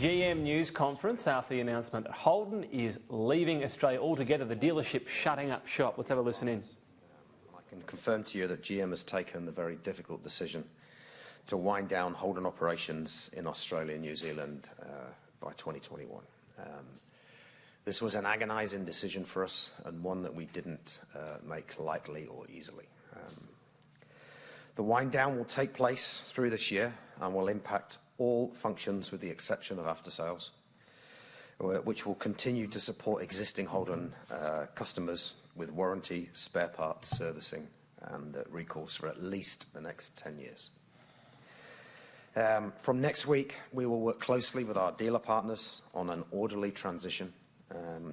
GM news conference after the announcement that Holden is leaving Australia altogether, the dealership shutting up shop. Let's have a listen in. I can confirm to you that GM has taken the very difficult decision to wind down Holden operations in Australia and New Zealand by 2021. This was an agonising decision for us and one that we didn't make lightly or easily. The wind down will take place through this year and will impact all functions with the exception of after-sales, which will continue to support existing Holden customers with warranty, spare parts, servicing and recourse for at least the next 10 years. From next week, we will work closely with our dealer partners on an orderly transition,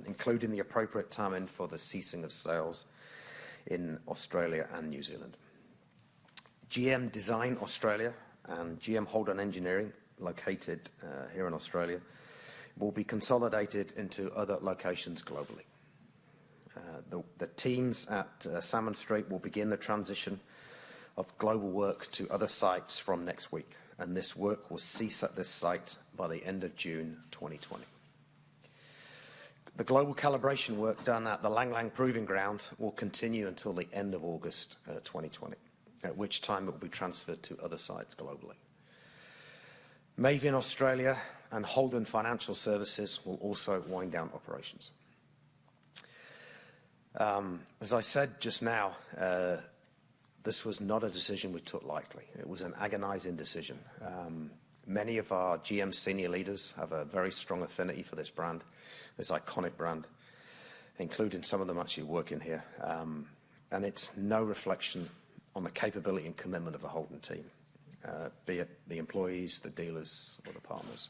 including the appropriate timing for the ceasing of sales in Australia and New Zealand. GM Design Australia and GM Holden Engineering, located here in Australia, will be consolidated into other locations globally. The teams at Salmon Street will begin the transition of global work to other sites from next week, and this work will cease at this site by the end of June 2020. The global calibration work done at the Lang Lang Proving Ground will continue until the end of August 2020. At which time it will be transferred to other sites globally. Maven Australia and Holden Financial Services will also wind down operations. As I said just now, this was not a decision we took lightly. It was an agonising decision. Many of our GM senior leaders have a very strong affinity for this brand, this iconic brand, including some of them actually working here. And it's no reflection on the capability and commitment of the Holden team, be it the employees, the dealers, or the partners.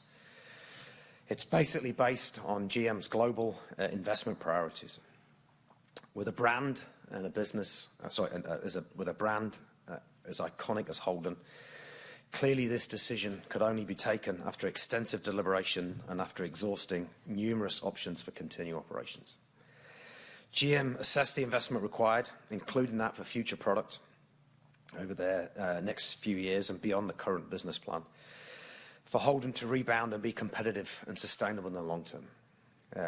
It's basically based on GM's global investment priorities. With a brand and a business, with a brand as iconic as Holden, clearly this decision could only be taken after extensive deliberation and after exhausting numerous options for continuing operations. GM assessed the investment required, including that for future product, over the next few years and beyond the current business plan, for Holden to rebound and be competitive and sustainable in the long term.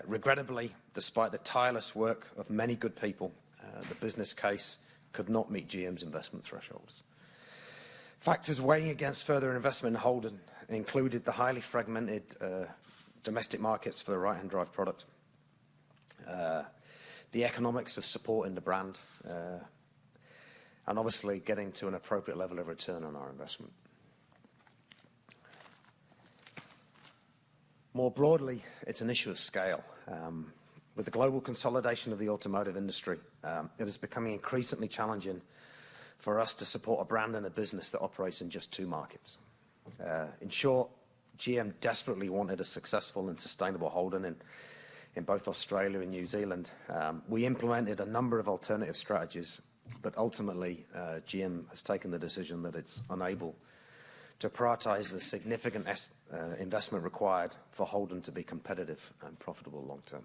Regrettably, despite the tireless work of many good people, the business case could not meet GM's investment thresholds. Factors weighing against further investment in Holden included the highly fragmented domestic markets for the right-hand drive product, the economics of supporting the brand, and obviously getting to an appropriate level of return on our investment. More broadly, it's an issue of scale. With the global consolidation of the automotive industry, it is becoming increasingly challenging for us to support a brand and a business that operates in just two markets. In short, GM desperately wanted a successful and sustainable Holden in both Australia and New Zealand. We implemented a number of alternative strategies, but ultimately, GM has taken the decision that it's unable to prioritise the significant investment required for Holden to be competitive and profitable long term.